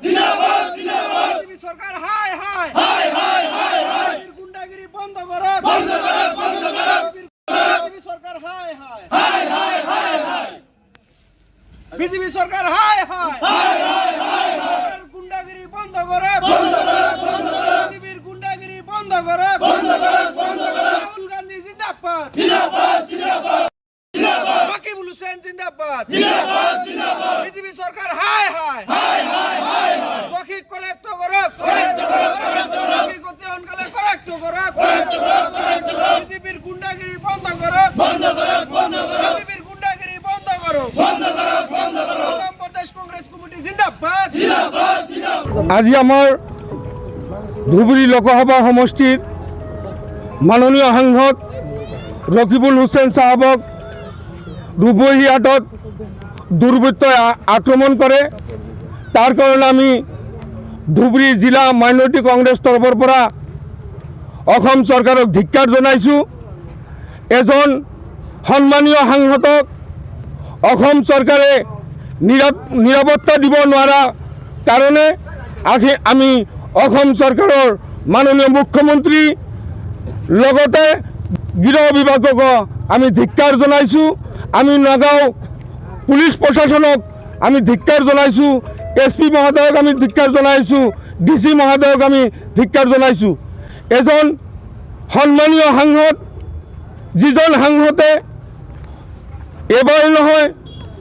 জিন্দাবাদ জিন্দাবাদ বিজেপি সরকার হায় হায় হায় হায় হায় হায় গুন্ডাগিরি বন্ধ করো বন্ধ করো বন্ধ করো বিজেপি সরকার হায় হায় হায় হায় হায় হায় বিজেপি সরকার হায় হায় হায় হায় হায় হায় গুন্ডাগিরি বন্ধ করো বন্ধ করো বন্ধ করো বিজেপির গুন্ডাগিরি বন্ধ করো বন্ধ করো বন্ধ করো রাহুল গান্ধী জিন্দাবাদ জিন্দাবাদ জিন্দাবাদ রাকিবুল হোসেন জিন্দাবাদ জিন্দাবাদ জিন্দাবাদ বিজেপি সরকার হায় হায় হায় হায় হায় দখি করেক্ট করো করেক্ট করো করেক্ট করো দখি করতে অনকালে করেক্ট করো করেক্ট করো করেক্ট করো বিজেপির গুন্ডাগিরি বন্ধ করো বন্ধ করো বন্ধ করো বিজেপির গুন্ডাগিরি বন্ধ করো বন্ধ করো বন্ধ করো অসম প্রদেশ কংগ্রেস কমিটি জিন্দাবাদ জিন্দাবাদ জিন্দাবাদ আজি আমাৰ ধুবুৰী লোকসভা সমষ্টিৰ মাননীয় সাংসদ ৰকিবুল হুছেইন চাহাবক দুবহী হাটত দুৰ্বৃত্তই আক্ৰমণ কৰে। তাৰ কাৰণে আমি ধুবুৰী জিলা মাইনৰিটি কংগ্ৰেছ তৰফৰ পৰা অসম চৰকাৰক ধিক্কাৰ জনাইছোঁ। এজন সন্মানীয় সাংসদক অসম চৰকাৰে নিৰাপত্তা দিব নোৱাৰা কাৰণে আমি অসম চৰকাৰৰ মাননীয় মুখ্যমন্ত্ৰী লগতে গৃহ বিভাগক আমি ধিক্কাৰ জনাইছোঁ। আমি নগাঁও পুলিচ প্ৰশাসনক আমি ধিক্কাৰ জনাইছোঁ। SP মহোদয়ক আমি ধিক্কাৰ জনাইছোঁ। DC মহোদয়ক আমি ধিক্কাৰ জনাইছোঁ। এজন সন্মানীয় সাংসদ, যিজন সাংসদে এবাৰ নহয়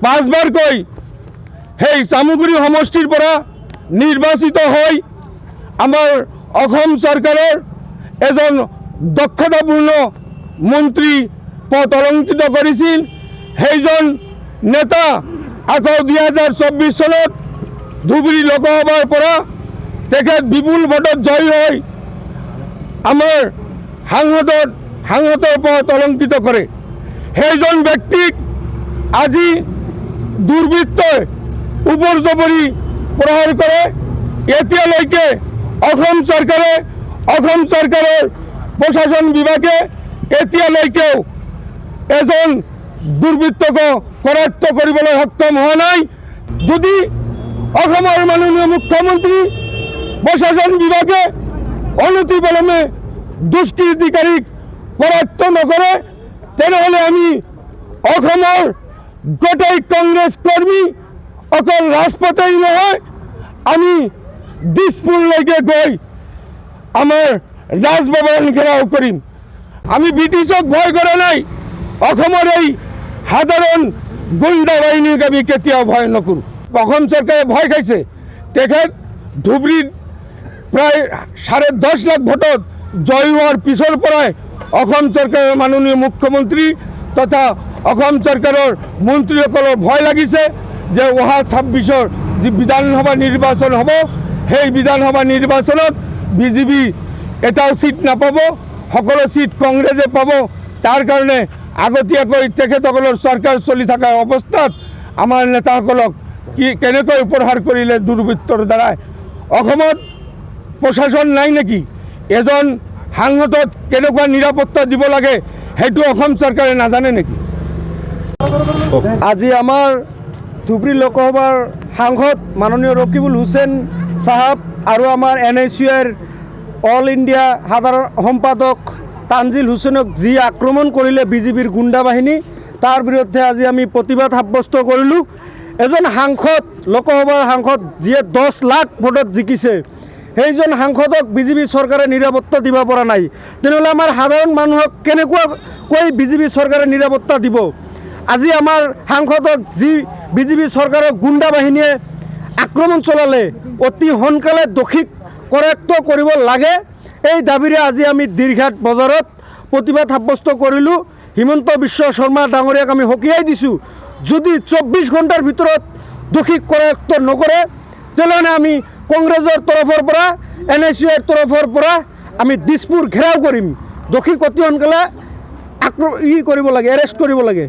5 বাৰকৈ সেই চামগুৰি সমষ্টিৰ পৰা নিৰ্বাচিত হৈ আমাৰ অসম চৰকাৰৰ এজন দক্ষতাপূৰ্ণ মন্ত্ৰী পদ অলংকৃত কৰিছিল। সেইজন নেতা আকৌ 2024 চনত ধুবুৰী লোকসভাৰ পৰা তেখেত বিপুল ভোটত জয়ী হৈ আমাৰ সাংসদৰ পদ অলংকৃত কৰে। সেইজন ব্যক্তিক আজি দুৰ্বৃত্তই ওপৰ জবৰি প্ৰহাৰ কৰে। এতিয়ালৈকে অসম চৰকাৰৰ প্ৰশাসন বিভাগে এতিয়ালৈকেও এজন দুৰ্বৃত্তক কৰায়ত্ব কৰিবলৈ সক্ষম হোৱা নাই। যদি অসমৰ মাননীয় মুখ্যমন্ত্ৰী প্ৰশাসন বিভাগে অনতিপলমে দুষ্কৃতিকাৰীক কৰায়ত্ব নকৰে তেনেহ'লে আমি অসমৰ গোটেই কংগ্ৰেছ কৰ্মী অকল ৰাজপথেই নহয় আমি দিছপুৰলৈকে গৈ আমাৰ ৰাজভৱন ঘেৰাও কৰিম। আমি ব্ৰিটিছক ভয় কৰা নাই। অসমৰ এই সাধাৰণ গুণ্ডা বাহিনীক আমি কেতিয়াও ভয় নকৰোঁ। অসম চৰকাৰে ভয় খাইছে। তেখেত ধুবুৰীত প্ৰায় 10.5 লাখ ভোটত জয়ী হোৱাৰ পিছৰ পৰাই অসম চৰকাৰৰ মাননীয় মুখ্যমন্ত্ৰী তথা অসম চৰকাৰৰ মন্ত্ৰীসকলৰ ভয় লাগিছে যে অহা 26ৰ যি বিধানসভা নিৰ্বাচন হ'ব সেই বিধানসভা নিৰ্বাচনত বিজেপি এটাও সিট নাপাব, সকলো সিট কংগ্ৰেছে পাব। তাৰ কাৰণে আগতীয়াকৈ তেখেতসকলৰ চৰকাৰ চলি থকা অৱস্থাত আমাৰ নেতাসকলক কেনেকৈ উপহাৰ কৰিলে দুৰ্বৃত্তৰ দ্বাৰাই। অসমত প্ৰশাসন নাই নেকি? এজন সাংসদক কেনেকুৱা নিৰাপত্তা দিব লাগে সেইটো অসম চৰকাৰে নাজানে নেকি? আজি আমাৰ ধুবুৰী লোকসভাৰ সাংসদ মাননীয় ৰকিবুল হুছেইন চাহাব আৰু আমাৰ NSUৰ অল ইণ্ডিয়া সাধাৰণ সম্পাদক তানজিল হুছেইনক যি আক্ৰমণ কৰিলে বিজেপিৰ গুণ্ডা বাহিনী, তাৰ বিৰুদ্ধে আজি আমি প্ৰতিবাদ সাব্যস্ত কৰিলোঁ। এজন সাংসদ, লোকসভাৰ সাংসদ যিয়ে 10 লাখ ভোটত জিকিছে, সেইজন সাংসদক বিজেপি চৰকাৰে নিৰাপত্তা দিব পৰা নাই। তেনেহ'লে আমাৰ সাধাৰণ মানুহক কেনেকুৱাকৈ বিজেপি চৰকাৰে নিৰাপত্তা দিব? আজি আমাৰ সাংসদক যি বিজেপি চৰকাৰৰ গুণ্ডা বাহিনীয়ে আক্ৰমণ চলালে অতি সোনকালে দোষীক কৰায়ত্ব কৰিব লাগে। এই দাবীৰে আজি আমি দীৰ্ঘাট বজাৰত প্ৰতিবাদ সাব্যস্ত কৰিলোঁ। হিমন্ত বিশ্ব শৰ্মা ডাঙৰীয়াক আমি সকীয়াই দিছোঁ, যদি 24 ঘণ্টাৰ ভিতৰত দোষীক কৰায়ত্ব নকৰে তেনেহ'লে আমি কংগ্ৰেছৰ তৰফৰ পৰা NSUৰ তৰফৰ পৰা আমি দিছপুৰ ঘেৰাও কৰিম। দোষীক অতি সোনকালে কৰিব লাগে, এৰেষ্ট কৰিব লাগে।